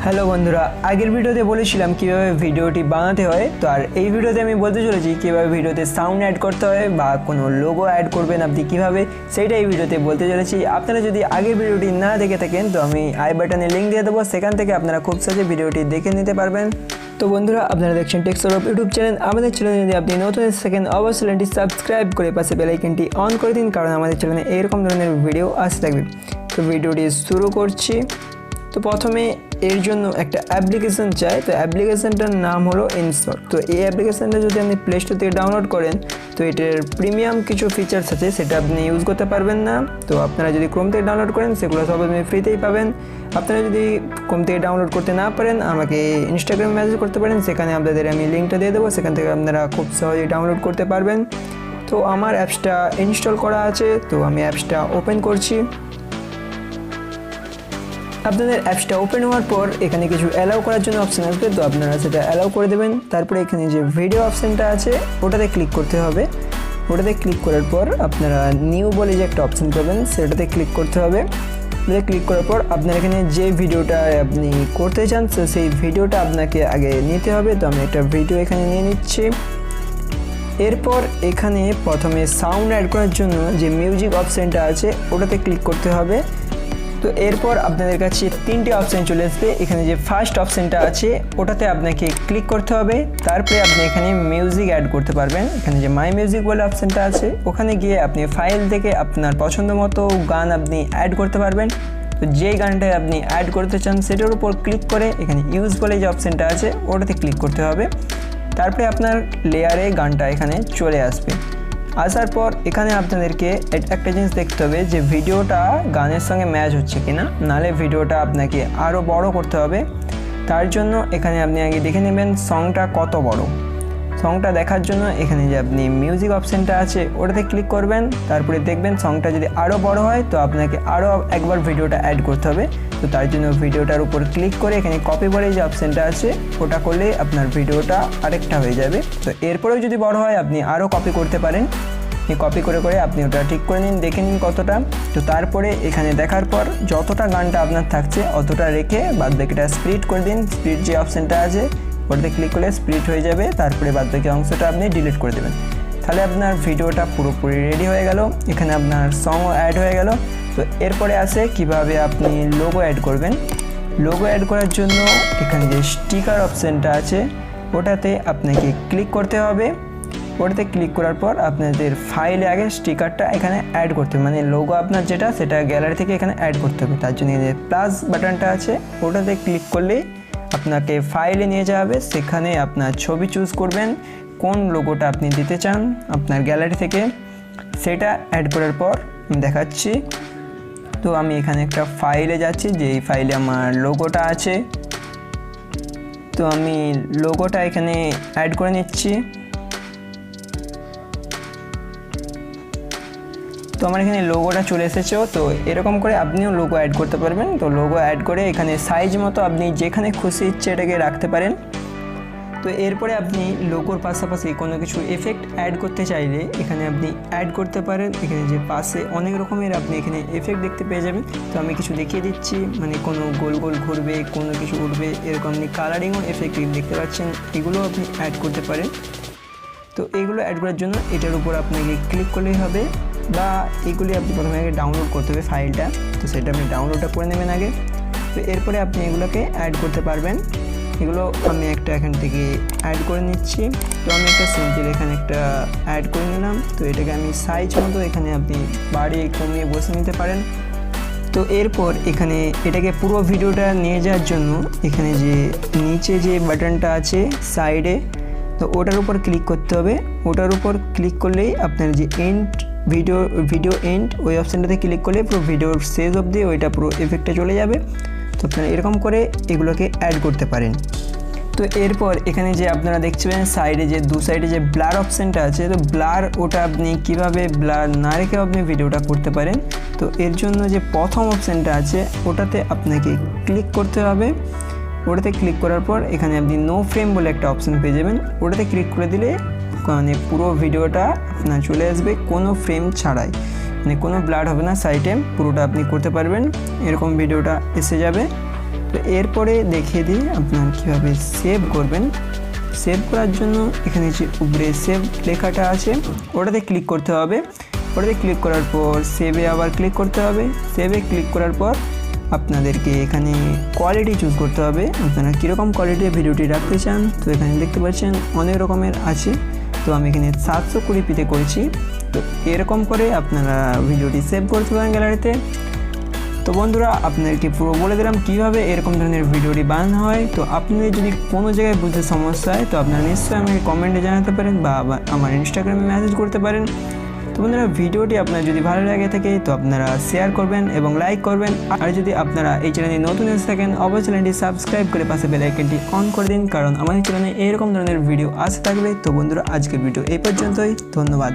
Hello বন্ধুরা, আগের ভিডিওতে বলেছিলাম কিভাবে ভিডিওটি বানাতে হয়। তো আর এই ভিডিওতে আমি বলতে চলেছি কিভাবে ভিডিওতে সাউন্ড অ্যাড করতে হয় বা কোনো লোগো অ্যাড করবেন আপনি কিভাবে, সেইটা এই ভিডিওতে বলতে চলেছি। আপনারা যদি আগের ভিডিওটি না দেখে থাকেন তো আমি আই বাটনে লিঙ্ক দিয়ে দেবো, সেখান থেকে আপনারা খুব সহজে ভিডিওটি দেখে নিতে পারবেন। তো বন্ধুরা, আপনারা দেখছেন টেক সৌরভ ইউটিউব চ্যানেল। আমাদের চ্যানেলে যদি আপনি নতুন এসেছেন অবশ্যই চ্যানেলটি সাবস্ক্রাইব করে পাশে বেল আইকনটি অন করে দিন, কারণ আমাদের চ্যানেলে এরকম ধরনের ভিডিও আসতে থাকবে। তো ভিডিওটি শুরু করছি। তো প্রথমে এর জন্য একটা অ্যাপ্লিকেশন চাই। তো অ্যাপ্লিকেশনটার নাম হলো ইনশট। তো এই অ্যাপ্লিকেশনটা যদি আপনি প্লে স্টোর থেকে ডাউনলোড করেন তো এটার প্রিমিয়াম কিছু ফিচার্স আছে, সেটা আপনি ইউজ করতে পারবেন না। তো আপনারা যদি ক্রোম থেকে ডাউনলোড করেন সেগুলো সব আপনি ফ্রিতেই পাবেন। আপনারা যদি ক্রোম থেকে ডাউনলোড করতে না পারেন আমাকে ইনস্টাগ্রামে মেসেজ করতে পারেন, সেখানে আপনাদের আমি লিঙ্কটা দিয়ে দেবো, সেখান থেকে আপনারা খুব সহজেই ডাউনলোড করতে পারবেন। তো আমার অ্যাপসটা ইনস্টল করা আছে, তো আমি অ্যাপসটা ওপেন করছি। আপনাদের অ্যাপসটা ওপেন হওয়ার পর এখানে কিছু অ্যালাউ করার জন্য অপশান আসবে, তো আপনারা সেটা অ্যালাউ করে দেবেন। তারপরে এখানে যে ভিডিও অপশানটা আছে ওটাতে ক্লিক করতে হবে। ওটাতে ক্লিক করার পর আপনারা নিউ বলে যে একটা অপশান পাবেন সেটাতে ক্লিক করতে হবে। ওটাতে ক্লিক করার পর আপনার এখানে যে ভিডিওটা আপনি করতে চান সেই ভিডিওটা আপনাকে আগে নিতে হবে। তো আমি একটা ভিডিও এখানে নিয়ে নিচ্ছি। এরপর এখানে প্রথমে সাউন্ড অ্যাড করার জন্য যে মিউজিক অপশানটা আছে ওটাতে ক্লিক করতে হবে। তো এরপর আপনাদের কাছে তিনটে অপশান চলে আসবে। এখানে যে ফার্স্ট অপশানটা আছে ওটাতে আপনাকে ক্লিক করতে হবে। তারপরে আপনি এখানে মিউজিক অ্যাড করতে পারবেন। এখানে যে মাই মিউজিক বলে অপশানটা আছে ওখানে গিয়ে আপনি ফাইল থেকে আপনার পছন্দ মতো গান আপনি অ্যাড করতে পারবেন। তো যেই গানটায় আপনি অ্যাড করতে চান সেটার উপর ক্লিক করে এখানে ইউজ বলে যে অপশানটা আছে ওটাতে ক্লিক করতে হবে। তারপরে আপনার লেয়ারে গানটা এখানে চলে আসবে। আসার পর এখানে আপনাদেরকে একটা জিনিস দেখতে হবে যে ভিডিওটা গানের সঙ্গে ম্যাচ হচ্ছে কিনা, নাহলে ভিডিওটা আপনাকে আরও বড় করতে হবে। তার জন্য এখানে আপনি আগে দেখে নেবেন সংটা কত বড়। সংটা দেখার জন্য এখানে যে আপনি মিউজিক অপশানটা আছে ওটাতে ক্লিক করবেন। তারপরে দেখবেন সংটা যদি আরও বড় হয় তো আপনাকে আরও একবার ভিডিওটা অ্যাড করতে হবে। তো তার জন্য ভিডিওটার উপর ক্লিক করে এখানে কপি বলে যে অপশানটা আছে ওটা করলে আপনার ভিডিওটা আরেকটা হয়ে যাবে। তো এরপরেও যদি বড় হয় আপনি আরও কপি করতে পারেন। কপি করে করে আপনি ওটা ঠিক করে নিন, দেখে নিন কতটা। তো তারপরে এখানে দেখার পর যতটা গানটা আপনার থাকছে অতটা রেখে বাদবাকিটা স্প্লিট করে দিন। স্প্লিট যে অপশানটা আছে ওটাতে ক্লিক করলে স্প্লিট হয়ে যাবে। তারপরে বাদবাকি অংশটা আপনি ডিলিট করে দেবেন। তাহলে আপনার ভিডিওটা পুরোপুরি রেডি হয়ে গেল। এখানে আপনার সংও অ্যাড হয়ে গেল। তো এরপরে আসে কিভাবে আপনি লোগো অ্যাড করবেন। লোগো অ্যাড করার জন্য এখানে যে স্টিকার অপশানটা আছে ওটাতে আপনাকে ক্লিক করতে হবে। ওটাতে ক্লিক করার পর আপনাদের ফাইলে আগে স্টিকারটা এখানে অ্যাড করতে হবে, মানে লোগো আপনার যেটা সেটা গ্যালারি থেকে এখানে অ্যাড করতে হবে। তার জন্য যে প্লাস বাটনটা আছে ওটাতে ক্লিক করলেই আপনাকে ফাইলে নিয়ে যাবে। সেখানে আপনার ছবি চুজ করবেন কোন লোগোটা আপনি দিতে চান আপনার গ্যালারি থেকে, সেটা অ্যাড করার পর দেখাচ্ছি। তো আমি এখানে একটা ফাইলে যাচ্ছি, যেই ফাইলে আমার লোগোটা আছে। তো আমি লোগোটা এখানে অ্যাড করে নিচ্ছি। তো আমার এখানে লোগোটা চলে এসেছে। তো এরকম করে আপনিও লোগো অ্যাড করতে পারবেন। তো লোগো অ্যাড করে এখানে সাইজ মতো আপনি যেখানে খুশি ইচ্ছে এটাকে রাখতে পারেন। তো এরপরে আপনি লোগোর পাশাপাশি কোনো কিছু এফেক্ট অ্যাড করতে চাইলে এখানে আপনি অ্যাড করতে পারেন। এখানে যে পাশে অনেক রকমের আপনি এখানে এফেক্ট দেখতে পেয়ে যাবেন। তো আমি কিছু দেখিয়ে দিচ্ছি, মানে কোনো গোল গোল ঘুরবে, কোনো কিছু উঠবে, এরকম আপনি কালারিংও এফেক্ট দেখতে পাচ্ছেন, এগুলো আপনি অ্যাড করতে পারেন। তো এগুলো অ্যাড করার জন্য এটার উপর আপনাকে ক্লিক করলেই হবে, বা এগুলি আপনি প্রথমে আগে ডাউনলোড করতে হবে ফাইলটা। তো সেটা আপনি ডাউনলোডটা করে নেবেন আগে। তো এরপরে আপনি এগুলোকে অ্যাড করতে পারবেন। এগুলো আমি একটা এখান থেকে অ্যাড করে নিচ্ছি। তো আমি একটা সিম্পল এখানে একটা অ্যাড করে নিলাম। তো এটাকে আমি সাইজ মতো এখানে আপনি বাড়িয়ে কমিয়ে বসে নিতে পারেন। তো এরপর এখানে এটাকে পুরো ভিডিওটা নিয়ে যাওয়ার জন্য এখানে যে নিচে যে বাটনটা আছে সাইডে, তো ওটার উপর ক্লিক করতে হবে। ওটার উপর ক্লিক করলেই আপনার যে এন্ড ভিডিও এন্ড ওই অপশানটাতে ক্লিক করলে পুরো ভিডিওর শেষ অবধি ওইটা পুরো এফেক্টটা চলে যাবে। তো আপনারা এরকম করে এগুলোকে অ্যাড করতে পারেন। তো এরপর এখানে যে আপনারা দেখছেন সাইডে যে দু সাইডে যে ব্লার অপশানটা আছে, তো ব্লার ওটা আপনি কিভাবে ব্লার না রেখেও আপনি ভিডিওটা করতে পারেন। তো এর জন্য যে প্রথম অপশানটা আছে ওটাতে আপনাকে ক্লিক করতে হবে। ওটাতে ক্লিক করার পর এখানে আপনি নো ফ্রেম বলে একটা অপশান পেয়ে যাবেন। ওটাতে ক্লিক করে দিলে মানে পুরো ভিডিওটা আপনার চলে আসবে কোনো ফ্রেম ছাড়াই, মানে কোনো ব্লার হবে না সাইডে, পুরোটা আপনি করতে পারবেন। এরকম ভিডিওটা এসে যাবে। তো এরপরে দেখিয়ে দিই আপনার কীভাবে সেভ করবেন। সেভ করার জন্য এখানে যে উপরে সেভ লেখাটা আছে ওটাতে ক্লিক করতে হবে। ওটাতে ক্লিক করার পর সেভে আবার ক্লিক করতে হবে। সেভে ক্লিক করার পর আপনাদেরকে এখানে কোয়ালিটি চুজ করতে হবে, আপনারা কীরকম কোয়ালিটির ভিডিওটি রাখতে চান। তো এখানে দেখতে পাচ্ছেন অনেক রকমের আছে, তো আমি এখানে 720p করেছি। তো এরকম করে আপনারা ভিডিওটি সেভ করতে পারেন গ্যালারিতে। তো বন্ধুরা আপনাদেরকে পুরো বলে দিলাম কীভাবে এরকম ধরনের ভিডিওটি বানানো হয়। তো আপনাদের যদি কোনো জায়গায় বুঝতে সমস্যা হয় তো আপনারা নিশ্চয়ই আমাকে কমেন্টে জানাতে পারেন বা আমার ইনস্টাগ্রামে মেসেজ করতে পারেন। তো বন্ধুরা ভিডিওটি আপনার যদি ভালো লাগে থাকে তো আপনারা শেয়ার করবেন এবং লাইক করবেন। আর যদি আপনারা এই চ্যানেলে নতুন এসে থাকেন অবশ্যই চ্যানেলটি সাবস্ক্রাইব করে পাশে বেল আইকনটি অন করে দিন, কারণ আমাদের চ্যানেলে এরকম ধরনের ভিডিও আসতে থাকবে। তো বন্ধুরা আজকের ভিডিও এই পর্যন্তই, ধন্যবাদ।